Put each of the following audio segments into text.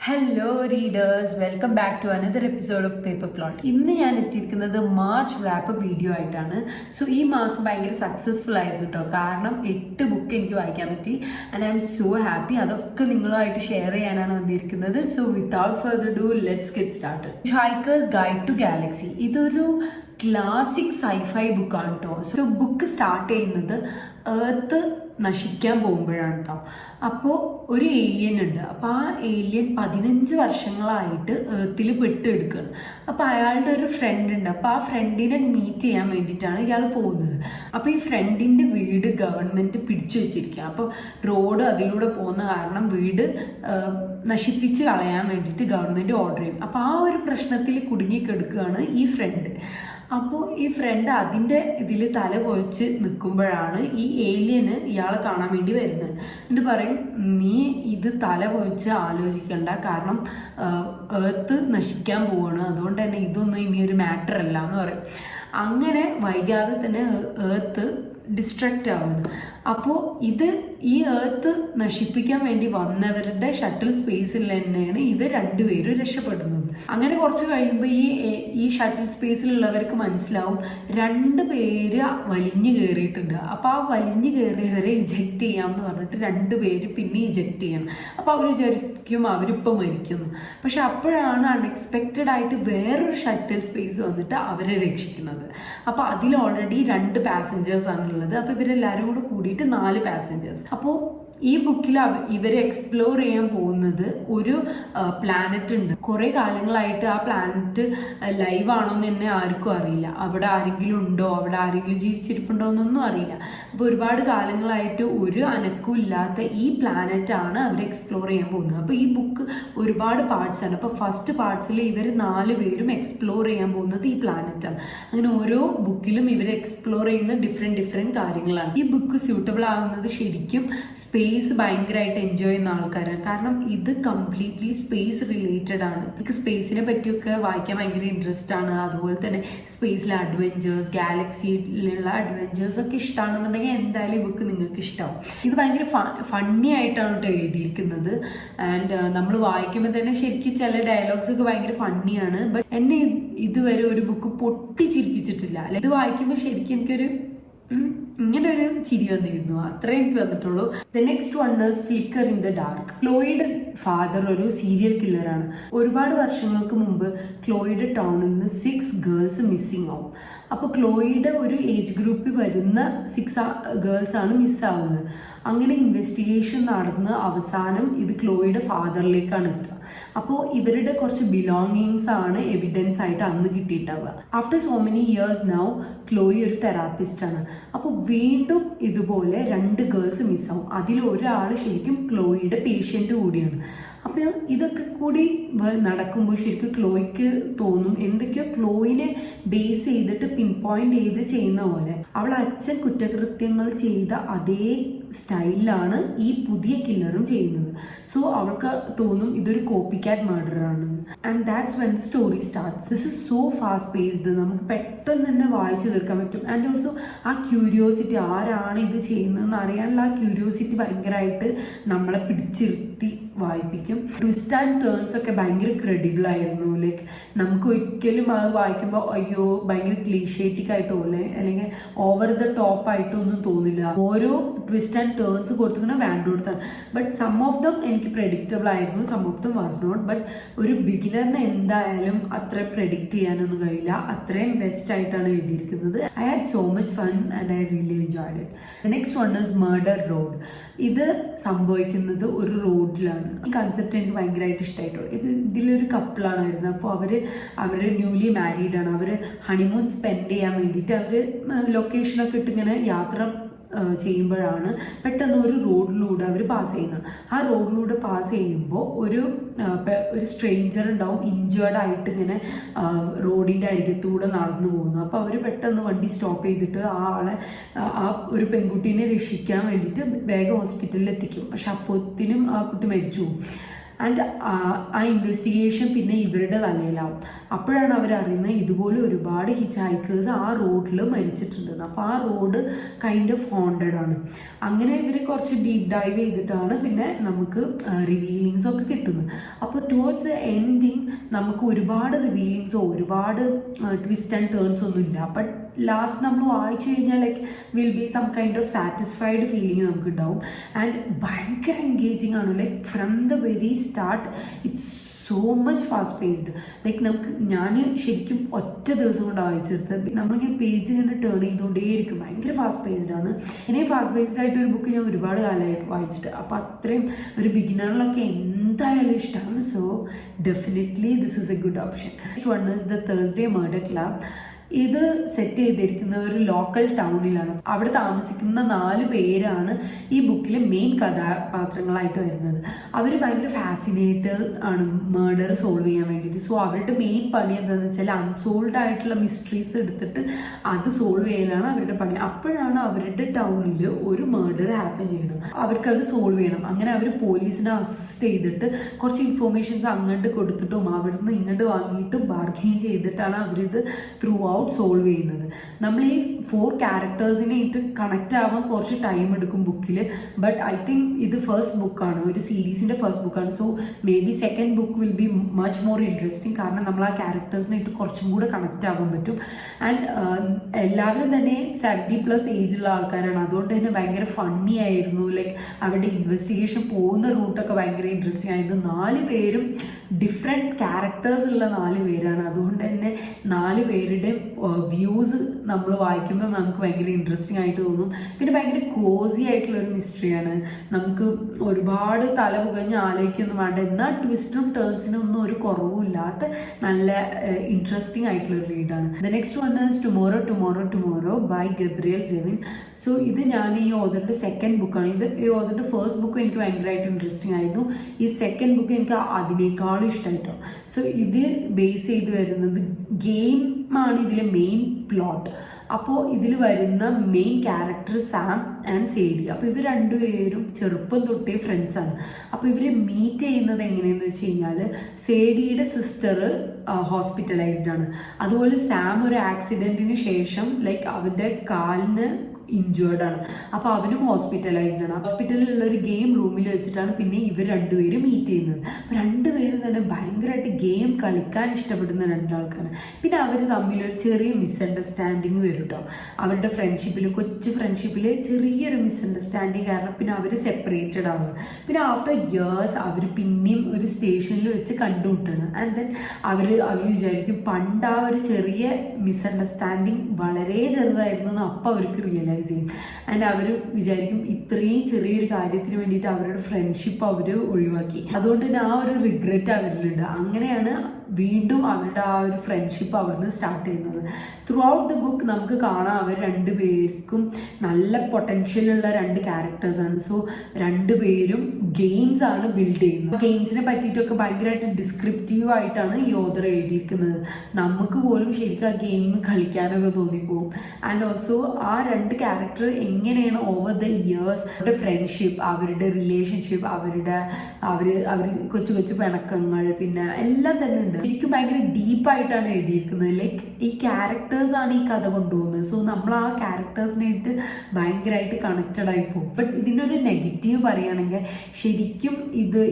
Hello readers, welcome back to another episode of paper plot. ഇന്ന് ഞാൻ എത്തിയിരിക്കുന്നത് March wrap video ആയിട്ടാണ്. So ഈ മാസം ഭയങ്കര സക്സസ്ഫുൾ ആയിരുന്നു കേട്ടോ. കാരണം 8 ബുക്ക് എനിക്ക് വായിക്കാൻ പറ്റി and I'm so happy. അതൊക്കെ നിങ്ങളുമായിട്ട് ഷെയർ ചെയ്യാനാണ് വന്നിരിക്കുന്നത്. So without further do let's get started. Hikers guide to galaxy ഇതൊരു ക്ലാസിക് സൈഫൈ ബുക്കാണ് കേട്ടോ. സോ ബുക്ക് സ്റ്റാർട്ട് ചെയ്യുന്നത് എർത്ത് നശിക്കാൻ പോകുമ്പോഴാണ് കേട്ടോ. അപ്പോൾ ഒരു ഏലിയൻ ഉണ്ട്. അപ്പോൾ ആ ഏലിയൻ 15 വർഷങ്ങളായിട്ട് എർത്തിൽ പെട്ടെടുക്കുകയാണ്. അപ്പോൾ അയാളുടെ ഒരു ഫ്രണ്ട് ഉണ്ട്. അപ്പോൾ ആ ഫ്രണ്ടിനെ മീറ്റ് ചെയ്യാൻ വേണ്ടിയിട്ടാണ് ഇയാൾ പോകുന്നത്. അപ്പോൾ ഈ ഫ്രണ്ടിൻ്റെ വീട് ഗവൺമെൻറ് പിടിച്ചു വെച്ചിരിക്കുക. അപ്പോൾ റോഡ് അതിലൂടെ പോകുന്ന കാരണം വീട് നശിപ്പിച്ച് കളയാൻ വേണ്ടിയിട്ട് ഗവൺമെൻറ് ഓർഡർ ചെയ്യും. അപ്പോൾ ആ ഒരു പ്രശ്നത്തിൽ കുടുങ്ങിക്കെടുക്കുകയാണ് ഈ ഫ്രണ്ട്. അപ്പോൾ ഈ ഫ്രണ്ട് അതിൻ്റെ ഇതിൽ തല പൊഴിച്ച് നിൽക്കുമ്പോഴാണ് ഈ ഏലിയന് ഇയാളെ കാണാൻ വേണ്ടി വരുന്നത്. എന്നിട്ട് പറയും, നീ ഇത് തല പൊഴിച്ച് ആലോചിക്കണ്ട, കാരണം എർത്ത് നശിക്കാൻ പോവാണ്, അതുകൊണ്ട് തന്നെ ഇതൊന്നും ഇനി ഒരു മാറ്റർ അല്ല എന്ന് പറയും. അങ്ങനെ വൈകാതെ തന്നെ എർത്ത് ഡിസ്ട്രക്റ്റ് ആവുന്നു. അപ്പോൾ ഈ എർത്ത് നശിപ്പിക്കാൻ വേണ്ടി വന്നവരുടെ ഷട്ടിൽ സ്പേസിൽ തന്നെയാണ് ഇവർ രണ്ടുപേരും രക്ഷപ്പെടുന്നത്. അങ്ങനെ കുറച്ച് കഴിയുമ്പോൾ ഈ ഷട്ടിൽ സ്പേസിലുള്ളവർക്ക് മനസ്സിലാവും 2 പേര് വലിഞ്ഞു കയറിയിട്ടുണ്ട്. അപ്പോൾ ആ വലിഞ്ഞു കയറിയവരെ ഇജക്റ്റ് ചെയ്യാമെന്ന് പറഞ്ഞിട്ട് 2 പേര് പിന്നെ ഇജക്റ്റ് ചെയ്യണം. അപ്പോൾ അവർ വിചാരിക്കും അവരിപ്പോൾ മരിക്കുന്നു. പക്ഷെ അപ്പോഴാണ് അൺഎക്സ്പെക്റ്റഡ് ആയിട്ട് വേറൊരു ഷട്ടിൽ സ്പേസ് വന്നിട്ട് അവരെ രക്ഷിക്കുന്നത്. അപ്പോൾ അതിൽ ഓൾറെഡി 2 പാസഞ്ചേഴ്സ് ആണുള്ളത്. അപ്പോൾ ഇവരെല്ലാവരും കൂടെ കൂടിയിട്ട് 4 പാസഞ്ചേഴ്സ്. അപ്പോൾ ഈ ബുക്കിൽ ഇവർ എക്സ്പ്ലോർ ചെയ്യാൻ പോകുന്നത് ഒരു പ്ലാനറ്റ് ഉണ്ട്. കുറേ കാലങ്ങളായിട്ട് ആ പ്ലാനറ്റ് ലൈവ് ആണോ എന്ന് തന്നെ ആർക്കും അറിയില്ല. അവിടെ ആരെങ്കിലും ഉണ്ടോ, അവിടെ ആരെങ്കിലും ജീവിച്ചിരിപ്പുണ്ടോ എന്നൊന്നും അറിയില്ല. അപ്പോൾ ഒരുപാട് കാലങ്ങളായിട്ട് ഒരു അനക്കവും ഇല്ലാത്ത ഈ പ്ലാനറ്റ് ആണ് അവർ എക്സ്പ്ലോർ ചെയ്യാൻ പോകുന്നത്. അപ്പോൾ ഈ ബുക്ക് ഒരുപാട് പാർട്സ് ആണ്. അപ്പോൾ ഫസ്റ്റ് പാർട്സിൽ ഇവർ 4 പേരും എക്സ്പ്ലോർ ചെയ്യാൻ പോകുന്നത് ഈ പ്ലാനറ്റാണ്. അങ്ങനെ ഓരോ ബുക്കിലും ഇവർ എക്സ്പ്ലോർ ചെയ്യുന്ന ഡിഫറെൻറ്റ് കാര്യങ്ങളാണ്. ഈ ബുക്ക് സ്യൂട്ടബിൾ ആവുന്നത് ശരിക്കും സ്പേസ് ഭയങ്കരമായിട്ട് എൻജോയ് ചെയ്യുന്ന ആൾക്കാരാണ്. കാരണം ഇത് കംപ്ലീറ്റ്ലി സ്പേസ് റിലേറ്റഡ് ആണ്. എനിക്ക് സ്പേസിനെ പറ്റിയൊക്കെ വായിക്കാൻ ഭയങ്കര ഇൻട്രസ്റ്റ് ആണ്. അതുപോലെ തന്നെ സ്പേസിലെ അഡ്വഞ്ചേഴ്സ്, ഗാലക്സിയിലുള്ള അഡ്വഞ്ചേഴ്സ് ഒക്കെ ഇഷ്ടമാണെന്നുണ്ടെങ്കിൽ എന്തായാലും ഈ ബുക്ക് നിങ്ങൾക്ക് ഇഷ്ടമാവും. ഇത് ഭയങ്കര ഫണ്ണി ആയിട്ടാണ് കേട്ടോ എഴുതിയിരിക്കുന്നത്. ആൻഡ് നമ്മൾ വായിക്കുമ്പോൾ തന്നെ ശരിക്കും ചില ഡയലോഗ്സ് ഒക്കെ ഭയങ്കര ഫണ്ണിയാണ്. ബട്ട് എന്നെ ഇതുവരെ ഒരു ബുക്ക് പൊട്ടിച്ചിരിപ്പിച്ചിട്ടില്ല. ഇത് വായിക്കുമ്പോൾ ശരിക്കും എനിക്കൊരു ഇങ്ങനെ ഒരു ചിരി വന്നിരുന്നു, അത്രേ എനിക്ക് വന്നിട്ടുള്ളൂ. The next one is flicker in the dark. ക്ലോയിയുടെ ഫാദർ ഒരു സീരിയൽ കില്ലറാണ്. ഒരുപാട് വർഷങ്ങൾക്ക് മുമ്പ് ക്ലോയിയുടെ ടൗണിൽ നിന്ന് 6 ഗേൾസ് മിസ്സിങ് ആവും. അപ്പോൾ ക്ലോയിയുടെ ഒരു ഏജ് ഗ്രൂപ്പിൽ വരുന്ന 6 ഗേൾസ് ആണ് മിസ്സാവുന്നത്. അങ്ങനെ ഇൻവെസ്റ്റിഗേഷൻ നടന്ന് അവസാനം ഇത് ക്ലോയിയുടെ ഫാദറിലേക്കാണ് എത്തുക. അപ്പോൾ ഇവരുടെ കുറച്ച് ബിലോങ്ങിങ്സ് ആണ് എവിഡൻസ് ആയിട്ട് അന്ന് കിട്ടിയിട്ടുണ്ടാവുക. After so many years now Chloe ഒരു തെറാപ്പിസ്റ്റ് ആണ്. അപ്പോൾ വീണ്ടും ഇതുപോലെ 2 ഗേൾസ് മിസ്സാവും. അതിൽ ഒരാൾ ശരിക്കും ക്ലോയിയുടെ പേഷ്യൻ്റ് കൂടിയാണ്. അപ്പോൾ ഇതൊക്കെ കൂടി നടക്കുമ്പോൾ ശരിക്കും ക്ലോയ്ക്ക് തോന്നും എന്തൊക്കെയോ ക്ലോയിനെ ബേസ് ചെയ്തിട്ട് പിൻ പോയിന്റ് ചെയ്ത് ചെയ്യുന്ന പോലെ അവൾ അച്ഛൻ കുറ്റകൃത്യങ്ങൾ ചെയ്ത അതേ സ്റ്റൈലിലാണ് ഈ പുതിയ കില്ലറും ചെയ്യുന്നത്. സോ അവൾക്ക് തോന്നും ഇതൊരു കോപ്പി ക്യാറ്റ് മർഡർ ആണ്. And that's when the story starts. This is so fast paced. നമുക്ക് പെട്ടെന്ന് തന്നെ വായിച്ചു തീർക്കാൻ പറ്റും. ആൻഡ് ഓൾസോ ആ ക്യൂരിയോസിറ്റി, ആരാണ് ഇത് ചെയ്യുന്നതെന്ന് അറിയാനുള്ള ആ ക്യൂരിയോസിറ്റി ഭയങ്കരമായിട്ട് നമ്മളെ പിടിച്ചിരുത്തി വായിപ്പിക്കും. ട്വിസ്റ്റ് ആൻഡ് ടേൺസ് ഒക്കെ ഭയങ്കര ക്രെഡിബിൾ ആയിരുന്നു. ലൈക്ക് നമുക്ക് ഒരിക്കലും അത് വായിക്കുമ്പോൾ അയ്യോ ഭയങ്കര ക്ലീഷേറ്റിക് ആയിട്ട് പോലെ അല്ലെങ്കിൽ ഓവർ ദ ടോപ്പ് ആയിട്ടൊന്നും തോന്നില്ല. ഓരോ ട്വിസ്റ്റ് ആൻഡ് ടേൺസ് കൊടുത്തിങ്ങനെ വേണ്ട കൊടുത്താണ്. ബട്ട് സം ഓഫ് ദം എനിക്ക് പ്രെഡിക്റ്റബിൾ ആയിരുന്നു, some of them was not. But ഒരു ബിഗിനറിന് എന്തായാലും അത്ര പ്രെഡിക്റ്റ് ചെയ്യാനൊന്നും കഴിയില്ല. അത്രയും ബെസ്റ്റ് ആയിട്ടാണ് എഴുതിയിരിക്കുന്നത്. I had so much fun and I really enjoyed it. The next one is murder road. ഇത് സംഭവിക്കുന്നത് ഒരു റോഡിലാണ്. ഈ കൺസെപ്റ്റ് എനിക്ക് ഭയങ്കരമായിട്ട് ഇഷ്ടമായിട്ടോ. ഇതിലൊരു കപ്പിളാണ് വരുന്നത്. അപ്പോൾ അവർ ന്യൂലി മാരീഡ് ആണ്. അവർ ഹണിമൂൺ സ്പെൻഡ് ചെയ്യാൻ വേണ്ടിയിട്ട് അവർ ലൊക്കേഷനൊക്കെ ഇട്ടിങ്ങനെ യാത്ര ചെയ്യുമ്പോഴാണ് പെട്ടെന്ന് ഒരു റോഡിലൂടെ അവർ പാസ് ചെയ്യുന്നത്. ആ റോഡിലൂടെ പാസ് ചെയ്യുമ്പോൾ ഒരു സ്ട്രേഞ്ചർ ഉണ്ടാവും, ഇഞ്ചേർഡ് ആയിട്ട് ഇങ്ങനെ റോഡിൻ്റെ അരികത്തൂടെ നടന്നു പോകുന്നു. അപ്പോൾ അവർ പെട്ടെന്ന് വണ്ടി സ്റ്റോപ്പ് ചെയ്തിട്ട് ആ ഒരു പെൺകുട്ടീനെ രക്ഷിക്കാൻ വേണ്ടിയിട്ട് വേഗം ഹോസ്പിറ്റലിൽ എത്തിക്കും. പക്ഷെ അപ്പോഴത്തേനും ആ കുട്ടി മരിച്ചു പോകും. ആൻഡ് ആ ഇൻവെസ്റ്റിഗേഷൻ പിന്നെ ഇവരുടെ തലയിലാവും. അപ്പോഴാണ് അവരറിയുന്നത് ഇതുപോലെ ഒരുപാട് ഹിച്ച് ഹൈക്കേഴ്സ് ആ റോഡിൽ മരിച്ചിട്ടുണ്ടെന്ന്. അപ്പോൾ ആ റോഡ് കൈൻഡ് ഓഫ് ഹോണ്ടഡ് ആണ്. അങ്ങനെ ഇവർ കുറച്ച് ഡീപ്പ് ഡൈവ് ചെയ്തിട്ടാണ് പിന്നെ നമുക്ക് റിവീലിങ്സ് ഒക്കെ കിട്ടുന്നത്. അപ്പോൾ ടുവേർഡ്സ് ദ എൻഡിങ് നമുക്ക് ഒരുപാട് റിവീലിങ്സോ ഒരുപാട് ട്വിസ്റ്റ് ആൻഡ് ടേൺസ് ഒന്നും ഇല്ല. ബട്ട് ലാസ്റ്റ് നമ്മൾ വായിച്ചു കഴിഞ്ഞാൽ like will be some kind of satisfied feeling നമുക്ക് ഉണ്ടാവും. ആൻഡ് ഭയങ്കര എൻഗേജിങ് ആണ്. Like from the very start it's so much fast paced. Like ഞാൻ ശരിക്കും ഒറ്റ ദിവസം കൊണ്ട് വായിച്ചെടുത്തത്. നമ്മളിങ്ങനെ പേജ് ഇങ്ങനെ ടേൺ ചെയ്തുകൊണ്ടേയിരിക്കും. ഭയങ്കര ഫാസ്റ്റ് പേസ്ഡ് ആണ്. ഇനി ഫാസ്റ്റ് പേസ്ഡ് ആയിട്ട് ഒരു ബുക്ക് ഞാൻ ഒരുപാട് കാലമായിട്ട് വായിച്ചിട്ട്. അപ്പോൾ അത്രയും ഒരു ബിഗിനറിലൊക്കെ എന്തായാലും ഇഷ്ടമാണ്. So definitely this is A good option. Next one is the Thursday murder club. ഇത് സെറ്റ് ചെയ്തിരിക്കുന്ന ഒരു ലോക്കൽ ടൗണിലാണ്. അവിടെ താമസിക്കുന്ന 4 പേരാണ് ഈ ബുക്കിലെ മെയിൻ കഥാപാത്രങ്ങളായിട്ട് വരുന്നത്. അവർ ഭയങ്കര ഫാസിനേറ്റഡ് ആണ് മർഡർ സോൾവ് ചെയ്യാൻ വേണ്ടിയിട്ട്. സോ അവരുടെ മെയിൻ പണി എന്താണെന്ന് വെച്ചാൽ അൺസോൾവ് ആയിട്ടുള്ള മിസ്റ്ററീസ് എടുത്തിട്ട് അത് സോൾവ് ചെയ്യാനാണ് അവരുടെ പണി. അപ്പോഴാണ് അവരുടെ ടൗണിൽ ഒരു മർഡർ ഹാപ്പൻ ചെയ്യണം. അവർക്കത് സോൾവ് ചെയ്യണം. അങ്ങനെ അവർ പോലീസിനെ അസിസ്റ്റ് ചെയ്തിട്ട് കുറച്ച് ഇൻഫോർമേഷൻസ് അങ്ങോട്ട് കൊടുത്തിട്ടും അവിടുന്ന് ഇങ്ങോട്ട് വാങ്ങിയിട്ട് ബാർഗെയിൻ ചെയ്തിട്ടാണ് അവരിത് ത്രൂ സോൾവ് ചെയ്യുന്നത്. നമ്മൾ ഈ 4 ക്യാരക്ടേഴ്സിനെ ഇട്ട് കണക്ട് ആവാൻ കുറച്ച് ടൈം എടുക്കും ബുക്കിൽ. ബട്ട് ഐ തിങ്ക് ഇത് ഫസ്റ്റ് ബുക്കാണ്, ഒരു സീരീസിന്റെ ഫസ്റ്റ് ബുക്കാണ്. So may be second book will be much more interesting. കാരണം നമ്മൾ ആ ക്യാരക്ടേഴ്സിനെ ഇട്ട് കുറച്ചും കൂടെ കണക്ട് ആവാൻ പറ്റും. ആൻഡ് എല്ലാവരും തന്നെ 70+ ഏജുള്ള ആൾക്കാരാണ്. അതുകൊണ്ട് തന്നെ ഭയങ്കര ഫണ്ണി ആയിരുന്നു. ലൈക്ക് അവരുടെ ഇൻവെസ്റ്റിഗേഷൻ പോകുന്ന റൂട്ടൊക്കെ ഭയങ്കര ഇൻട്രസ്റ്റിംഗ് ആയിരുന്നു. 4 പേരും ഡിഫറെൻറ്റ് ക്യാരക്ടേഴ്സ് ഉള്ള 4 പേരാണ്. അതുകൊണ്ട് തന്നെ 4 പേരുടെ വ്യൂസ് നമ്മൾ വായിക്കുമ്പോൾ നമുക്ക് ഭയങ്കര ഇൻട്രസ്റ്റിംഗ് ആയിട്ട് തോന്നും. പിന്നെ ഭയങ്കര കോസി ആയിട്ടുള്ള ഒരു മിസ്റ്ററിയാണ്. നമുക്ക് ഒരുപാട് തല പുകഞ്ഞ് ആലോചിക്കൊന്നും വേണ്ട. എന്നാൽ ട്വിസ്റ്റും ടേൺസിനും ഒന്നും ഒരു കുറവുമില്ലാത്ത നല്ല ഇൻട്രസ്റ്റിംഗ് ആയിട്ടുള്ള ഒരു റീഡാണ്. The next one is tomorrow by Gabrielle Zevin. So ഇത് ഞാൻ ഈ ഓഥറിന്റെ സെക്കൻഡ് ബുക്കാണ്. ഈ ഓഥറിന്റെ ഫസ്റ്റ് ബുക്ക് എനിക്ക് ഭയങ്കരമായിട്ട് ഇൻട്രസ്റ്റിംഗ് ആയിരുന്നു. ഈ സെക്കൻഡ് ബുക്ക് എനിക്ക് അതിനേക്കാളും ഇഷ്ടമായിട്ടോ. സോ ഇത് ബേസ് ചെയ്ത് വരുന്നത് ഗെയിം ആണ് ഇതിലെ മെയിൻ പ്ലോട്ട്. അപ്പോൾ ഇതിൽ വരുന്ന മെയിൻ ക്യാരക്ടർ സാം ആൻഡ് സേഡി. അപ്പോൾ ഇവർ 2 പേരും ചെറുപ്പം തൊട്ടേ ഫ്രണ്ട്സാണ്. അപ്പോൾ ഇവർ മീറ്റ് ചെയ്യുന്നത് എങ്ങനെയെന്ന് വെച്ച് കഴിഞ്ഞാൽ സേഡിയുടെ സിസ്റ്റർ ഹോസ്പിറ്റലൈസ്ഡ് ആണ്. അതുപോലെ സാം ഒരു ആക്സിഡൻറ്റിന് ശേഷം ലൈക്ക് അവരുടെ കാലിന് ഇഞ്ചേർഡ് ആണ്. അപ്പോൾ അവനും ഹോസ്പിറ്റലൈസ്ഡ് ആണ്. ഹോസ്പിറ്റലിലുള്ള ഒരു ഗെയിം റൂമിൽ വെച്ചിട്ടാണ് പിന്നെ ഇവർ 2 പേരും മീറ്റ് ചെയ്യുന്നത്. അപ്പോൾ 2 പേരും തന്നെ ഭയങ്കരമായിട്ട് ഗെയിം കളിക്കാൻ ഇഷ്ടപ്പെടുന്ന 2 ആൾക്കാരാണ്. പിന്നെ അവർ തമ്മിലൊരു ചെറിയ മിസ്അണ്ടർസ്റ്റാൻഡിങ് വരും കേട്ടോ. അവരുടെ ഫ്രണ്ട്ഷിപ്പിൽ, കൊച്ചു ഫ്രണ്ട്ഷിപ്പിൽ ചെറിയൊരു മിസ്അണ്ടർസ്റ്റാൻഡിങ് കാരണം പിന്നെ അവർ സെപ്പറേറ്റഡ് ആവുക. പിന്നെ ആഫ്റ്റർ ഇയേഴ്സ് അവർ പിന്നെയും ഒരു സ്റ്റേഷനിൽ വെച്ച് കണ്ടുമുട്ടാണ്. ആൻഡ് ദെൻ അവർ വിചാരിക്കും പണ്ട് ആ ഒരു ചെറിയ മിസ്അണ്ടർസ്റ്റാൻഡിങ് വളരെ ചെറുതായിരുന്നു. അപ്പോൾ അവർക്ക് റിയലൈസ് ചെയ്യും. ആൻഡ് അവർ വിചാരിക്കും ഇത്രയും ചെറിയൊരു കാര്യത്തിന് വേണ്ടിയിട്ട് അവരുടെ ഫ്രണ്ട്ഷിപ്പ് അവർ ഒഴിവാക്കി. അതുകൊണ്ട് തന്നെ ആ ഒരു റിഗ്രറ്റ് അവരിലുണ്ട്. അങ്ങനെയാണ് വീണ്ടും അവരുടെ ആ ഒരു ഫ്രണ്ട്ഷിപ്പ് അവിടുന്ന് സ്റ്റാർട്ട് ചെയ്യുന്നത്. ത്രൂ ഔട്ട് ദ ബുക്ക് നമുക്ക് കാണാം അവർ 2 പേർക്കും നല്ല പൊട്ടൻഷ്യലുള്ള 2 ക്യാരക്ടേഴ്സാണ്. സോ 2 പേരും ഗെയിംസ് ആണ് ബിൽഡ് ചെയ്യുന്നത്. ഗെയിംസിനെ പറ്റിയിട്ടൊക്കെ ഭയങ്കരമായിട്ട് ഡിസ്ക്രിപ്റ്റീവ് ആയിട്ടാണ് ഈ ഓഥർ എഴുതിയിരിക്കുന്നത്. നമുക്ക് പോലും ശരിക്കും ആ ഗെയിം കളിക്കാനൊക്കെ തോന്നിപ്പോകും. ആൻഡ് ഓൾസോ ആ 2 ക്യാരക്ടർ എങ്ങനെയാണ് ഓവർ ദ ഇയേഴ്സ് അവരുടെ ഫ്രണ്ട്ഷിപ്പ്, അവരുടെ റിലേഷൻഷിപ്പ്, അവർ കൊച്ചു കൊച്ചു പിണക്കങ്ങൾ പിന്നെ എല്ലാം തന്നെ ഉണ്ട്. ശരിക്കും ഭയങ്കര ഡീപ്പായിട്ടാണ് എഴുതിയിരിക്കുന്നത്. ലൈക്ക് ഈ ക്യാരക്ടേഴ്സ് ആണ് ഈ കഥ കൊണ്ടുപോകുന്നത്. സോ നമ്മൾ ആ ക്യാരക്ടേഴ്സിനായിട്ട് ഭയങ്കരമായിട്ട് കണക്റ്റഡ് ആയി പോകും. ബട്ട് ഇതിൻ്റെ ഒരു നെഗറ്റീവ് പറയുകയാണെങ്കിൽ ശരിക്കും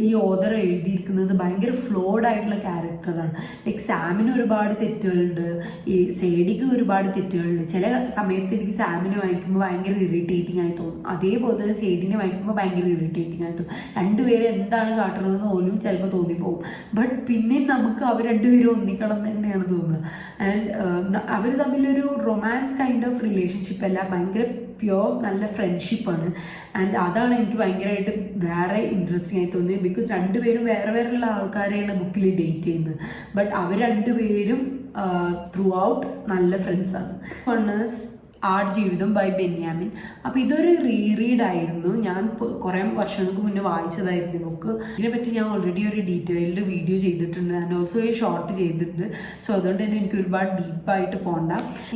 ഈ ഓഥർ എഴുതിയിരിക്കുന്നത് ഭയങ്കര ഫ്ലോഡ് ആയിട്ടുള്ള ക്യാരക്ടറാണ്. ലൈക്ക് സാമിന് ഒരുപാട് തെറ്റുകളുണ്ട്, ഈ സേഡിക്ക് ഒരുപാട് തെറ്റുകളുണ്ട്. ചില സമയത്ത് എനിക്ക് സാമിനെ വായിക്കുമ്പോൾ ഭയങ്കര ഇറിറ്റേറ്റിംഗ് ആയി തോന്നും. അതേപോലെ തന്നെ സേഡിനെ വായിക്കുമ്പോൾ ഭയങ്കര ഇറിറ്റേറ്റിംഗ് ആയി തോന്നും. 2 പേര് എന്താണ് കാട്ടുന്നതെന്ന് പോലും ചിലപ്പോൾ തോന്നിപ്പോകും. ബട്ട് പിന്നെയും നമുക്ക് അവർ 2 പേരും ഒന്നിക്കണം തന്നെയാണ് തോന്നുന്നത്. ആൻഡ് അവർ തമ്മിലൊരു റൊമാൻസ് കൈൻഡ് ഓഫ് റിലേഷൻഷിപ്പ് അല്ല, ഭയങ്കര പ്യോർ നല്ല ഫ്രണ്ട്ഷിപ്പാണ്. ആൻഡ് അതാണ് എനിക്ക് ഭയങ്കരമായിട്ട് വേറെ ഇൻട്രസ്റ്റിംഗ് ആയി തോന്നിയത്. ബിക്കോസ് 2 പേരും വേറെ വേറെയുള്ള ആൾക്കാരെയാണ് ബുക്കിൽ ഡേറ്റ് ചെയ്യുന്നത്. ബട്ട് അവർ 2 പേരും ത്രൂ ഔട്ട് നല്ല ഫ്രണ്ട്സാണ്. One is Aadujeevitham by Benyamin. അപ്പോൾ ഇതൊരു റീഡ് ആയിരുന്നു. ഞാൻ കുറേ വർഷങ്ങൾക്ക് മുന്നേ വായിച്ചതായിരുന്നു ബുക്ക്. ഇതിനെപ്പറ്റി ഞാൻ ഓൾറെഡി ഒരു ഡീറ്റെയിൽഡ് വീഡിയോ ചെയ്തിട്ടുണ്ട് ആൻഡ് ഓൾസോ ഈ ഷോർട്ട് ചെയ്തിട്ടുണ്ട്. സോ അതുകൊണ്ട് തന്നെ എനിക്ക് ഒരുപാട് ഡീപ്പായിട്ട് പോകണ്ട.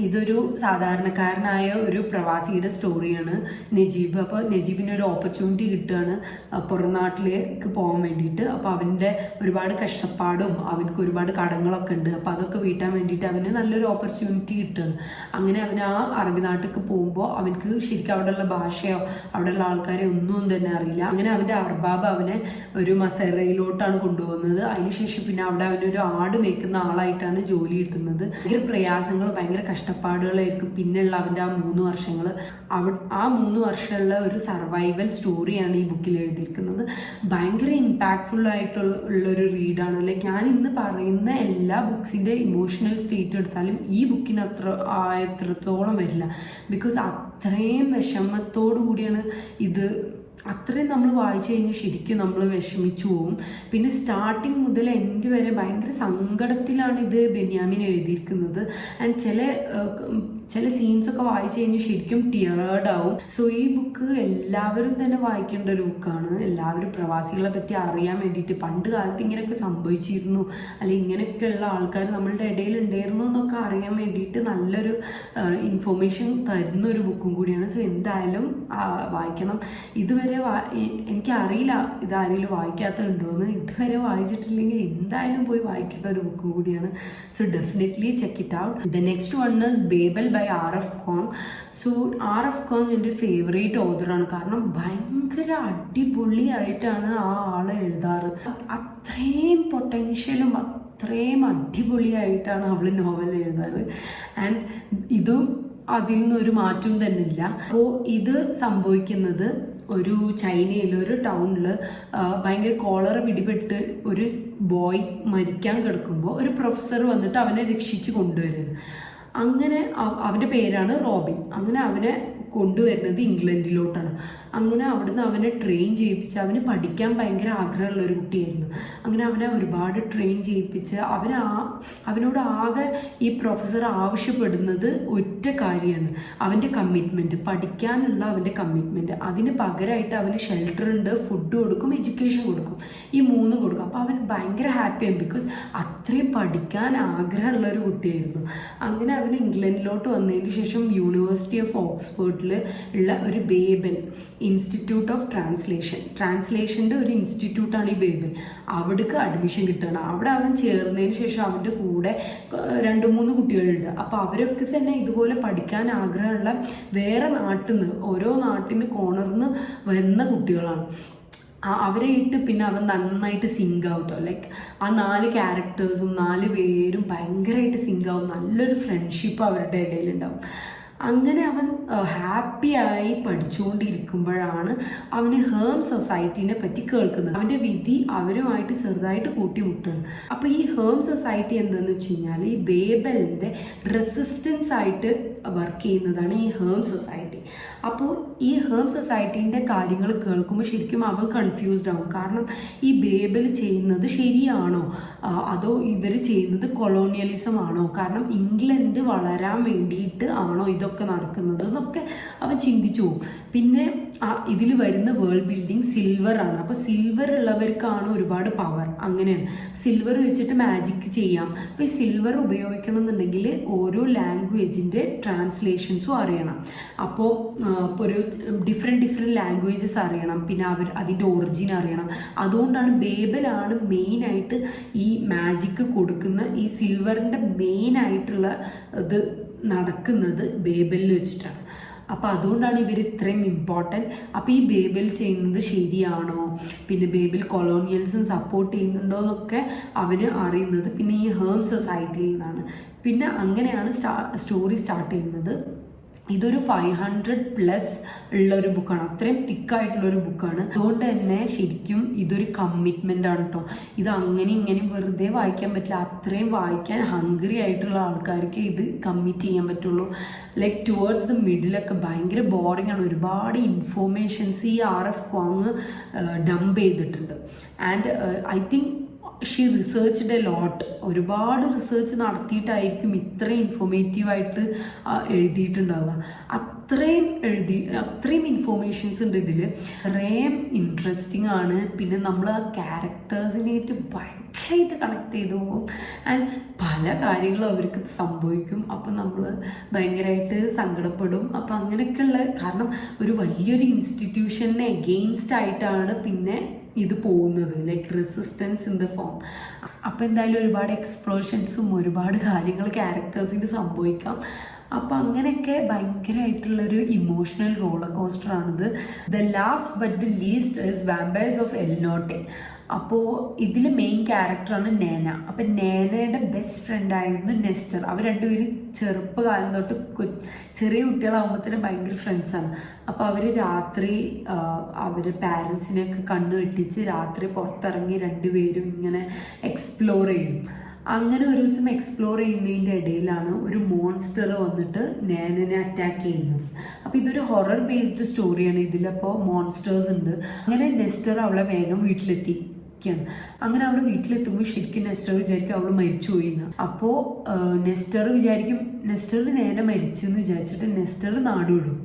ഇതൊരു സാധാരണക്കാരനായ ഒരു പ്രവാസിയുടെ സ്റ്റോറിയാണ് നജീബ്. അപ്പോൾ നജീബിന് ഒരു ഓപ്പർച്യൂണിറ്റി കിട്ടുകയാണ് പുറം നാട്ടിലേക്ക് പോകാൻ വേണ്ടിയിട്ട്. അപ്പോൾ അവൻ്റെ ഒരുപാട് കഷ്ടപ്പാടും അവനക്ക് ഒരുപാട് കടങ്ങളൊക്കെ ഉണ്ട്. അപ്പോൾ അതൊക്കെ വീട്ടാൻ വേണ്ടിയിട്ട് അവന് നല്ലൊരു ഓപ്പർച്യൂണിറ്റി കിട്ടുകയാണ്. അങ്ങനെ അവൻ ആ അറബി നാട്ടിലേക്ക് പോകുമ്പോൾ അവനക്ക് ശരിക്കും അവിടെയുള്ള ഭാഷയോ അവിടെയുള്ള ആൾക്കാരെ ഒന്നും തന്നെ അറിയില്ല. അങ്ങനെ അവൻ്റെ അർബാബ് അവനെ ഒരു മസേറയിലോട്ടാണ് കൊണ്ടുപോകുന്നത്. അതിനുശേഷം പിന്നെ അവിടെ അവനൊരു ആട് മേയ്ക്കുന്ന ആളായിട്ടാണ് ജോലി കിട്ടുന്നത്. ഭയങ്കര പ്രയാസങ്ങൾ, ഭയങ്കര കഷ്ടപ്പാടുകളായിരിക്കും പിന്നെയുള്ള അവൻ്റെ ആ 3 വർഷങ്ങൾ. ആ 3 വർഷമുള്ള ഒരു സർവൈവൽ സ്റ്റോറിയാണ് ഈ ബുക്കിൽ എഴുതിയിരിക്കുന്നത്. ഭയങ്കര ഇമ്പാക്ട്ഫുൾ ആയിട്ടുള്ളൊരു റീഡാണ്. ലൈക്ക് ഞാൻ ഇന്ന് പറയുന്ന എല്ലാ ബുക്സിൻ്റെ ഇമോഷണൽ സ്റ്റേറ്റ് എടുത്താലും ഈ ബുക്കിന് എത്രത്തോളം വരില്ല. ബിക്കോസ് അത്രയും വിഷമത്തോടു കൂടിയാണ് ഇത്. അത്രയും നമ്മൾ വായിച്ചു കഴിഞ്ഞാൽ ശരിക്കും നമ്മൾ വിഷമിച്ചു പോവും. പിന്നെ സ്റ്റാർട്ടിങ് മുതൽ എൻഡ് വരെ ഭയങ്കര സങ്കടത്തിലാണ് ഇത് ബെന്യാമിൻ എഴുതിയിരിക്കുന്നത്. ആൻഡ് ചില സീൻസൊക്കെ വായിച്ചു കഴിഞ്ഞാൽ ശരിക്കും ടിയേർഡ് ആവും. സോ ഈ ബുക്ക് എല്ലാവരും തന്നെ വായിക്കേണ്ട ഒരു ബുക്കാണ്. എല്ലാവരും പ്രവാസികളെ പറ്റി അറിയാൻ വേണ്ടിയിട്ട്, പണ്ട് കാലത്ത് ഇങ്ങനെയൊക്കെ സംഭവിച്ചിരുന്നു അല്ലെങ്കിൽ ഇങ്ങനെയൊക്കെയുള്ള ആൾക്കാർ നമ്മളുടെ ഇടയിൽ ഉണ്ടായിരുന്നു എന്നൊക്കെ അറിയാൻ വേണ്ടിയിട്ട് നല്ലൊരു ഇൻഫോർമേഷൻ തരുന്ന ഒരു ബുക്കും കൂടിയാണ്. സോ എന്തായാലും വായിക്കണം. ഇതുവരെ എനിക്കറിയില്ല ഇതാരെങ്കിലും വായിക്കാത്തതുണ്ടോയെന്ന്. ഇതുവരെ വായിച്ചിട്ടില്ലെങ്കിൽ എന്തായാലും പോയി വായിക്കേണ്ട ഒരു ബുക്കും കൂടിയാണ്. So definitely check it out. The next one is Babel by R.F. Kuang. So R.F. Kuang എൻ്റെ ഫേവറേറ്റ് ഓതറാണ്. കാരണം ഭയങ്കര അടിപൊളിയായിട്ടാണ് ആ ആളെ എഴുതാറ്. അത്രയും പൊട്ടൻഷ്യലും അത്രയും അടിപൊളിയായിട്ടാണ് അവൾ നോവൽ എഴുതാറ്. ആൻഡ് ഇതും അതിൽ നിന്നൊരു മാറ്റവും തന്നെ ഇല്ല. അപ്പോൾ ഇത് സംഭവിക്കുന്നത് ഒരു ചൈനയിലെ ഒരു ടൗണിൽ ഭയങ്കര കോളറ പിടിപെട്ട് ഒരു ബോയ് മരിക്കാൻ കിടക്കുമ്പോൾ ഒരു പ്രൊഫസർ വന്നിട്ട് അവനെ രക്ഷിച്ച് കൊണ്ടുവരുന്നു. അങ്ങനെ അവൻ്റെ പേരാണ് റോബിൻ. അങ്ങനെ അവനെ കൊണ്ടുവരുന്നത് ഇംഗ്ലണ്ടിലോട്ടാണ്. അങ്ങനെ അവിടുന്ന് അവനെ ട്രെയിൻ ചെയ്യിപ്പിച്ച്, അവന് പഠിക്കാൻ ഭയങ്കര ആഗ്രഹമുള്ള ഒരു കുട്ടിയായിരുന്നു. അങ്ങനെ അവനെ ഒരുപാട് ട്രെയിൻ ചെയ്യിപ്പിച്ച് അവനോട് ആകെ ഈ പ്രൊഫസർ ആവശ്യപ്പെടുന്നത് ഒറ്റ കാര്യമാണ്, അവൻ്റെ കമ്മിറ്റ്മെൻറ്റ്, പഠിക്കാനുള്ള അവൻ്റെ കമ്മിറ്റ്മെൻറ്റ്. അതിന് പകരമായിട്ട് അവന് ഷെൽട്ടർ ഉണ്ട്, ഫുഡ് കൊടുക്കും, എഡ്യൂക്കേഷൻ കൊടുക്കും, ഈ 3 കൊടുക്കും. അപ്പോൾ അവൻ ഭയങ്കര ഹാപ്പിയാണ്. ബിക്കോസ് അത്രയും പഠിക്കാൻ ആഗ്രഹമുള്ള ഒരു കുട്ടിയായിരുന്നു. അങ്ങനെ അവൻ ഇംഗ്ലണ്ടിലോട്ട് വന്നതിന് ശേഷം യൂണിവേഴ്സിറ്റി ഓഫ് ഓക്സ്ഫോർഡിൽ ഉള്ള ഒരു ബേബൽ ഇൻസ്റ്റിറ്റ്യൂട്ട് ഓഫ് ട്രാൻസ്ലേഷൻ്റെ ഒരു ഇൻസ്റ്റിറ്റ്യൂട്ടാണ് ഈ ബേബൽ. അവിടേക്ക് അഡ്മിഷൻ കിട്ടുകയാണ്. അവിടെ അവൻ ചേർന്നതിന് ശേഷം അവൻ്റെ കൂടെ 2-3 കുട്ടികളുണ്ട്. അപ്പോൾ അവരൊക്കെ തന്നെ ഇതുപോലെ പഠിക്കാൻ ആഗ്രഹമുള്ള വേറെ നാട്ടിൽ നിന്ന്, ഓരോ നാട്ടിൻ്റെ കോണറിൽ നിന്ന് വരുന്ന കുട്ടികളാണ്. അവരെ ഇട്ട് പിന്നെ അവൻ നന്നായിട്ട് സിങ്ക് ആവട്ടോ. ലൈക്ക് ആ 4 ക്യാരക്ടേഴ്സും 4 പേരും ഭയങ്കരമായിട്ട് സിങ്ക് ആവും. നല്ലൊരു ഫ്രണ്ട്ഷിപ്പ് അവരുടെ ഇടയിലുണ്ടാവും. അങ്ങനെ അവൻ ഹാപ്പിയായി പഠിച്ചുകൊണ്ടിരിക്കുമ്പോഴാണ് അവന് ഹേം സൊസൈറ്റീനെ പറ്റി കേൾക്കുന്നത്. അവൻ്റെ വിധി അവരുമായിട്ട് ചെറുതായിട്ട് കൂട്ടിമുട്ടുകയാണ്. അപ്പോൾ ഈ ഹേം സൊസൈറ്റി എന്താണെന്ന് വെച്ച് കഴിഞ്ഞാൽ ഈ ബേബലിൻ്റെ റെസിസ്റ്റൻസ് ആയിട്ട് വർക്ക് ചെയ്യുന്നതാണ് ഈ ഹേം സൊസൈറ്റി. അപ്പോൾ ഈ ഹേം സൊസൈറ്റീൻ്റെ കാര്യങ്ങൾ കേൾക്കുമ്പോൾ ശരിക്കും അവൻ കൺഫ്യൂസ്ഡ് ആവും. കാരണം ഈ ബേബൽ ചെയ്യുന്നത് ശരിയാണോ, അതോ ഇവർ ചെയ്യുന്നത് കൊളോണിയലിസം ആണോ, കാരണം ഇംഗ്ലണ്ട് വളരാൻ വേണ്ടിയിട്ട് ആണോ ഇതൊക്കെ നടക്കുന്നത് എന്നൊക്കെ അവൻ ചിന്തിച്ചു പോകും. പിന്നെ ഇതിൽ വരുന്ന വേൾഡ് ബിൽഡിംഗ് സിൽവർ ആണ്. അപ്പോൾ സിൽവർ ഉള്ളവർക്കാണ് ഒരുപാട് പവർ. അങ്ങനെയാണ് സിൽവർ വെച്ചിട്ട് മാജിക് ചെയ്യാം. അപ്പോൾ ഈ സിൽവർ ഉപയോഗിക്കണം എന്നുണ്ടെങ്കിൽ ഓരോ ലാംഗ്വേജിൻ്റെ ട്രാൻസ്ലേഷൻസും അറിയണം. അപ്പോൾ ഒരു ഡിഫറെൻറ്റ് ലാംഗ്വേജസ് അറിയണം. പിന്നെ അതിൻ്റെ ഒറിജിൻ അറിയണം. അതുകൊണ്ടാണ് ബേബലാണ് മെയിനായിട്ട് ഈ മാജിക്ക് കൊടുക്കുന്ന, ഈ സിൽവറിൻ്റെ മെയിനായിട്ടുള്ള ഇത് നടക്കുന്നത് ബേബലിൽ വെച്ചിട്ടാണ്. അപ്പോൾ അതുകൊണ്ടാണ് ഇവർ ഇത്രയും ഇമ്പോർട്ടൻറ്റ്. അപ്പോൾ ഈ ബേബൽ ചെയ്യുന്നത് ശരിയാണോ, പിന്നെ ബേബൽ കൊളോണിയൽസും സപ്പോർട്ട് ചെയ്യുന്നുണ്ടോ എന്നൊക്കെ അവന് അറിയുന്നത് പിന്നെ ഈ ഹേം സൊസൈറ്റിയിൽ നിന്നാണ്. പിന്നെ അങ്ങനെയാണ് സ്റ്റോറി സ്റ്റാർട്ട് ചെയ്യുന്നത്. ഇതൊരു 500+ ഉള്ളൊരു ബുക്കാണ്. അത്രയും തിക്കായിട്ടുള്ളൊരു ബുക്കാണ്. അതുകൊണ്ട് തന്നെ ശരിക്കും ഇതൊരു കമ്മിറ്റ്മെൻ്റ് ആണ് കേട്ടോ. ഇത് അങ്ങനെ ഇങ്ങനെ വെറുതെ വായിക്കാൻ പറ്റില്ല. അത്രയും വായിക്കാൻ ഹംഗ്രി ആയിട്ടുള്ള ആൾക്കാർക്ക് ഇത് കമ്മിറ്റ് ചെയ്യാൻ പറ്റുള്ളൂ. ലൈക്ക് ടുവേർഡ്സ് ദ മിഡിലൊക്കെ ഭയങ്കര ബോറിംഗ് ആണ്. ഒരുപാട് ഇൻഫോർമേഷൻസ് ഈ R.F. Kuang ഡംപ് ചെയ്തിട്ടുണ്ട്. And I think she researched a lot. ഒരുപാട് റിസേർച്ച് നടത്തിയിട്ടായിരിക്കും ഇത്രയും ഇൻഫോർമേറ്റീവായിട്ട് എഴുതിയിട്ടുണ്ടാവുക. അത്രയും ഇൻഫോർമേഷൻസ് ഉണ്ട് ഇതിൽ. അത്രയും ഇൻട്രസ്റ്റിംഗ് ആണ്. പിന്നെ നമ്മൾ ആ ക്യാരക്ടേഴ്സിനായിട്ട് ഭയങ്കരമായിട്ട് കണക്ട് ചെയ്തു പോകും. ആൻഡ് പല കാര്യങ്ങളും അവർക്ക് സംഭവിക്കും. അപ്പം നമ്മൾ ഭയങ്കരമായിട്ട് സങ്കടപ്പെടും. അപ്പം അങ്ങനെയൊക്കെയുള്ള, കാരണം ഒരു വലിയൊരു ഇൻസ്റ്റിറ്റ്യൂഷനെ എഗെയിൻസ്റ്റ് ആയിട്ടാണ് പിന്നെ ഇത് പോകുന്നത്, like resistance in the form. അപ്പം എന്തായാലും ഒരുപാട് എക്സ്പ്ലോഷൻസും ഒരുപാട് കാര്യങ്ങൾ ക്യാരക്ടേഴ്സിന് സംഭവിക്കാം. അപ്പം അങ്ങനെയൊക്കെ ഭയങ്കരമായിട്ടുള്ളൊരു ഇമോഷണൽ റോളർ കോസ്റ്ററാണിത്. The last but the least is vampires of El Norte. അപ്പോൾ ഇതിൽ മെയിൻ ക്യാരക്ടറാണ് നേന. അപ്പം നേനയുടെ ബെസ്റ്റ് ഫ്രണ്ടായിരുന്നു നെസ്റ്റർ. അവർ രണ്ടുപേരും ചെറുപ്പകാലം തൊട്ട് ചെറിയ കുട്ടികളാകുമ്പോഴത്തേനും ഭയങ്കര ഫ്രണ്ട്സാണ്. അപ്പോൾ അവർ രാത്രി അവർ പാരൻസിനെയൊക്കെ കണ്ണു വെട്ടിച്ച് രാത്രി പുറത്തിറങ്ങി രണ്ടുപേരും ഇങ്ങനെ എക്സ്പ്ലോർ ചെയ്യും. അങ്ങനെ ഒരു ദിവസം എക്സ്പ്ലോർ ചെയ്യുന്നതിൻ്റെ ഇടയിലാണ് ഒരു മോൺസ്റ്റർ വന്നിട്ട് നേനനെ അറ്റാക്ക് ചെയ്യുന്നത്. അപ്പോൾ ഇതൊരു ഹൊറർ ബേസ്ഡ് സ്റ്റോറിയാണ്. ഇതിലപ്പോൾ മോൺസ്റ്റേഴ്സ് ഉണ്ട്. അങ്ങനെ നെസ്റ്റർ അവളെ വേഗം വീട്ടിലെത്തി. അങ്ങനെ അവൾ വീട്ടിലെത്തുമ്പോൾ ശരിക്കും നെസ്റ്റർ വിചാരിക്കും അവൾ മരിച്ചു പോയിന്ന്. അപ്പോൾ നെസ്റ്റർ വിചാരിക്കും, നെസ്റ്റർ നേന മരിച്ചെന്ന് വിചാരിച്ചിട്ട് നെസ്റ്റർ നാടുവിടും.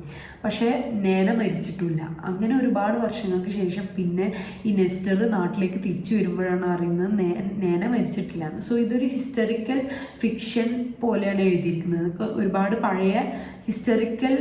പക്ഷേ നേന മരിച്ചിട്ടില്ല. അങ്ങനെ ഒരുപാട് വർഷങ്ങൾക്ക് ശേഷം പിന്നെ ഈ നെസ്റ്റർ നാട്ടിലേക്ക് തിരിച്ചു വരുമ്പോഴാണ് അറിയുന്നത് നേന മരിച്ചിട്ടില്ല. സോ ഇതൊരു ഹിസ്റ്ററിക്കൽ ഫിക്ഷൻ പോലെയാണ് എഴുതിയിരിക്കുന്നത്. ഒരുപാട് പഴയ ഹിസ്റ്ററിക്കൽ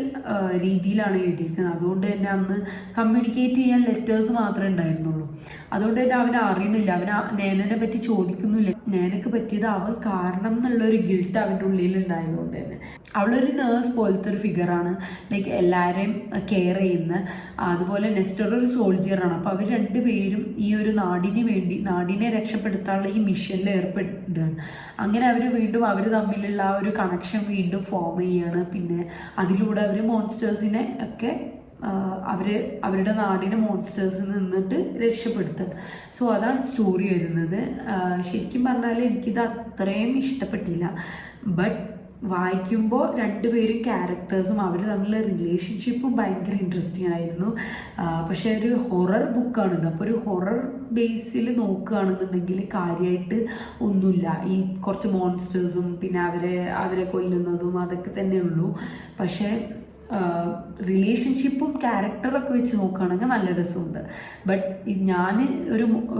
രീതിയിലാണ് എഴുതിയിരിക്കുന്നത്. അതുകൊണ്ട് തന്നെ അന്ന് കമ്മ്യൂണിക്കേറ്റ് ചെയ്യാൻ ലെറ്റേഴ്സ് മാത്രമേ ഉണ്ടായിരുന്നുള്ളൂ. അതുകൊണ്ട് തന്നെ അവൻ അറിയണില്ല, അവൻ നേനനെ പറ്റി ചോദിക്കുന്നില്ല. നേനക്ക് പറ്റിയത് അവൻ കാരണം എന്നുള്ളൊരു ഗിൽട്ട് അവൻ്റെ ഉള്ളിൽ ഉണ്ടായതുകൊണ്ട് തന്നെ. അവളൊരു നേഴ്സ് പോലത്തെ ഒരു ഫിഗറാണ്, ലൈക്ക് എല്ലാവരെയും കെയർ ചെയ്യുന്ന. അതുപോലെ നെസ്റ്റർ ഒരു സോൾജിയറാണ്. അപ്പോൾ അവർ രണ്ടുപേരും ഈ ഒരു നാടിനെ രക്ഷപ്പെടുത്താനുള്ള ഈ മിഷനിൽ ഏർപ്പെടുകയാണ്. അങ്ങനെ അവർ തമ്മിലുള്ള ആ ഒരു കണക്ഷൻ വീണ്ടും ഫോം ചെയ്യുകയാണ്. പിന്നെ അതിലൂടെ അവർ മോൺസ്റ്റേഴ്സിനെ ഒക്കെ അവരുടെ നാടിനെ മോൺസ്റ്റേഴ്സിൽ നിന്നിട്ട് രക്ഷപ്പെടുത്തും. സോ അതാണ് സ്റ്റോറി വരുന്നത്. ശരിക്കും പറഞ്ഞാൽ എനിക്കിത് അത്രയും ഇഷ്ടപ്പെട്ടില്ല. ബട്ട് വായിക്കുമ്പോൾ രണ്ടുപേരും ക്യാരക്ടേഴ്സും അവർ തമ്മിലുള്ള റിലേഷൻഷിപ്പും ഭയങ്കര ഇൻട്രസ്റ്റിംഗ് ആയിരുന്നു. പക്ഷേ ഒരു ഹൊറർ ബുക്കാണിത്. അപ്പോൾ ഒരു ഹൊറർ ബേസിൽ നോക്കുകയാണെന്നുണ്ടെങ്കിൽ കാര്യമായിട്ട് ഒന്നുമില്ല. ഈ കുറച്ച് മോൺസ്റ്റേഴ്സും പിന്നെ അവരെ കൊല്ലുന്നതും അതൊക്കെ തന്നെ ഉള്ളൂ. പക്ഷേ റിലേഷൻഷിപ്പും ക്യാരക്ടറൊക്കെ വെച്ച് നോക്കുകയാണെങ്കിൽ നല്ല രസമുണ്ട്. ബട്ട് ഞാൻ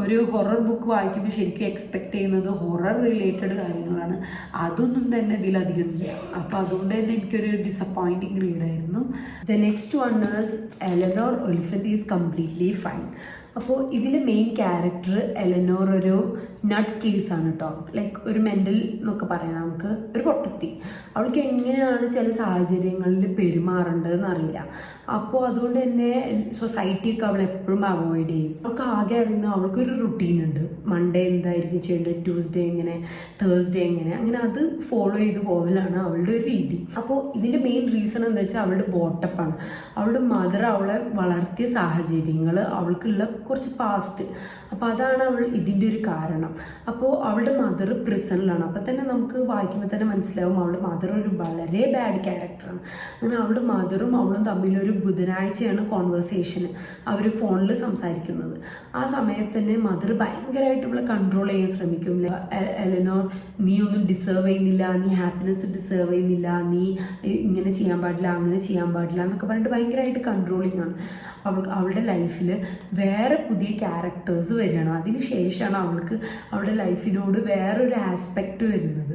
ഒരു ഹൊറർ ബുക്ക് വായിക്കുമ്പോൾ ശരിക്കും എക്സ്പെക്ട് ചെയ്യുന്നത് ഹൊറർ റിലേറ്റഡ് കാര്യങ്ങളാണ്. അതൊന്നും തന്നെ ഇതിലധികം ഇല്ല. അപ്പോൾ അതുകൊണ്ട് തന്നെ എനിക്കൊരു ഡിസപ്പോയിൻറ്റിങ് റീഡായിരുന്നു. The next one is Eleanor Oliphant is completely fine. അപ്പോൾ ഇതിൽ മെയിൻ ക്യാരക്ടർ എലനോർ ഒരു നട്ട് കേസാണ് കേട്ടോ. ലൈക്ക് ഒരു മെൻ്റൽ എന്നൊക്കെ പറയാം, നമുക്ക് ഒരു പൊട്ടത്തി. അവൾക്ക് എങ്ങനെയാണ് ചില സാഹചര്യങ്ങളിൽ പെരുമാറേണ്ടതെന്ന് അറിയില്ല. അപ്പോൾ അതുകൊണ്ട് തന്നെ സൊസൈറ്റിയൊക്കെ അവൾ എപ്പോഴും അവോയ്ഡ് ചെയ്യും. അവൾക്ക് ആകെ അറിയുന്ന അവൾക്കൊരു റുട്ടീനുണ്ട്. മൺഡേ എന്തായിരിക്കും ചെയ്യേണ്ടത്, ട്യൂസ്ഡേ എങ്ങനെ, തേഴ്സ്ഡേ എങ്ങനെ, അങ്ങനെ അത് ഫോളോ ചെയ്ത് പോകലാണ് അവളുടെ ഒരു രീതി. അപ്പോൾ ഇതിൻ്റെ മെയിൻ റീസൺ എന്താ വെച്ചാൽ അവളുടെ ബോട്ടപ്പാണ്. അവളുടെ മദർ അവളെ വളർത്തിയ സാഹചര്യങ്ങൾ, അവൾക്കുള്ള കുറച്ച് പാസ്റ്റ്. അപ്പോൾ അതാണ് ഇതിൻ്റെ ഒരു കാരണം. അപ്പോൾ അവളുടെ മദർ പ്രിസണിലാണ്. അപ്പോൾ തന്നെ നമുക്ക് വായിക്കുമ്പോൾ തന്നെ മനസ്സിലാവും അവളുടെ മദർ ഒരു വളരെ ബാഡ് ക്യാരക്ടറാണ്. അങ്ങനെ അവളുടെ മദറും അവളും തമ്മിലൊരു ബുധനാഴ്ചയാണ് കോൺവെർസേഷന്, അവർ ഫോണിൽ സംസാരിക്കുന്നത്. ആ സമയത്ത് തന്നെ മദർ ഭയങ്കരമായിട്ട് അവളെ കൺട്രോൾ ചെയ്യാൻ ശ്രമിക്കും. എലനോർ, നീ ഒന്നും ഡിസേർവ് ചെയ്യുന്നില്ല, നീ ഹാപ്പിനെസ് ഡിസേർവ് ചെയ്യുന്നില്ല, നീ ഇങ്ങനെ ചെയ്യാൻ പാടില്ല, അങ്ങനെ ചെയ്യാൻ പാടില്ല എന്നൊക്കെ പറഞ്ഞിട്ട് ഭയങ്കരമായിട്ട് കൺട്രോളിങ് ആണ്. അവളുടെ ലൈഫിൽ വേറെ പുതിയ ക്യാരക്ടേഴ്സ് വരികയാണ്. അതിന് ശേഷമാണ് അവളുടെ ലൈഫിനോട് വേറൊരു ആസ്പെക്റ്റ് വരുന്നത്.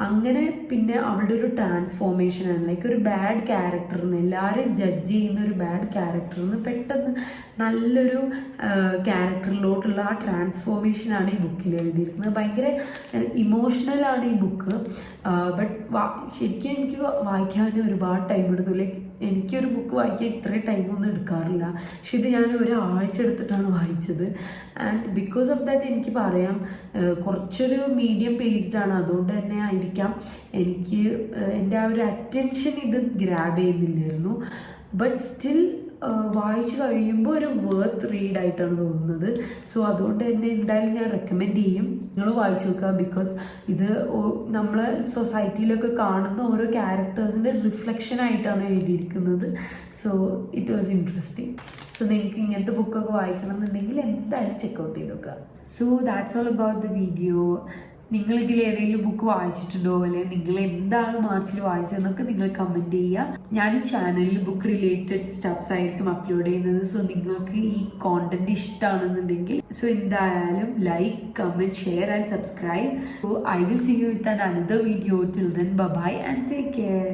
അങ്ങനെ പിന്നെ അവളുടെ ഒരു ട്രാൻസ്ഫോർമേഷനാണ്. ലൈക്ക് ഒരു ബാഡ് ക്യാരക്ടറിന്, എല്ലാവരെയും ജഡ്ജ് ചെയ്യുന്ന ഒരു ബാഡ് ക്യാരക്ടറിന് പെട്ടെന്ന് നല്ലൊരു ക്യാരക്ടറിലോട്ടുള്ള ആ ട്രാൻസ്ഫോർമേഷനാണ് ഈ ബുക്കിൽ എഴുതിയിരിക്കുന്നത്. ഭയങ്കര ഇമോഷണലാണ് ഈ ബുക്ക്. ബട്ട് ശരിക്കും എനിക്ക് വായിക്കാൻ ഒരുപാട് ടൈം എടുത്തു. ലൈക്ക് എനിക്കൊരു ബുക്ക് വായിക്കാൻ ഇത്രയും ടൈമൊന്നും എടുക്കാറില്ല. പക്ഷെ ഇത് ഞാൻ ഒരാഴ്ച എടുത്തിട്ടാണ് വായിച്ചത്. ആൻഡ് ബിക്കോസ് ഓഫ് ദാറ്റ് എനിക്ക് പറയാം കുറച്ചൊരു മീഡിയം പേജ്ഡാണ്. അതുകൊണ്ട് തന്നെ ആയിരിക്കാം എനിക്ക് എൻ്റെ ആ ഒരു അറ്റൻഷൻ ഇത് ഗ്രാബ് ചെയ്യുന്നില്ലായിരുന്നു. ബട്ട് സ്റ്റിൽ വായിച്ചു കഴിയുമ്പോൾ ഒരു വർത്ത് റീഡ് ആയിട്ടാണ് തോന്നുന്നത്. സോ അതുകൊണ്ട് തന്നെ എന്തായാലും ഞാൻ റെക്കമെൻഡ് ചെയ്യും, നിങ്ങൾ വായിച്ചു നോക്കുക. ബിക്കോസ് ഇത് നമ്മളെ സൊസൈറ്റിയിലൊക്കെ കാണുന്ന ഓരോ ക്യാരക്ടേഴ്സിൻ്റെ റിഫ്ലക്ഷൻ ആയിട്ടാണ് എഴുതിയിരിക്കുന്നത്. So it was interesting. So നിങ്ങൾക്ക് ഇങ്ങനത്തെ ബുക്കൊക്കെ വായിക്കണം എന്നുണ്ടെങ്കിൽ എന്തായാലും ചെക്കൗട്ട് ചെയ്ത് നോക്കുക. So that's all about the video. നിങ്ങൾ ഇതിൽ ഏതെങ്കിലും ബുക്ക് വായിച്ചിട്ടുണ്ടോ, അല്ലെങ്കിൽ നിങ്ങൾ എന്താണ് മാർച്ചിൽ വായിച്ചതെന്നൊക്കെ നിങ്ങൾ കമൻറ്റ് ചെയ്യുക. ഞാൻ ഈ ചാനലിൽ ബുക്ക് റിലേറ്റഡ് സ്റ്റഫ്സ് ആയിരിക്കും അപ്ലോഡ് ചെയ്യുന്നത്. സോ നിങ്ങൾക്ക് ഈ കോണ്ടന്റ് ഇഷ്ടമാണെന്നുണ്ടെങ്കിൽ സോ എന്തായാലും like, comment, share and subscribe. So I will see you with another video. Till then bye and take care.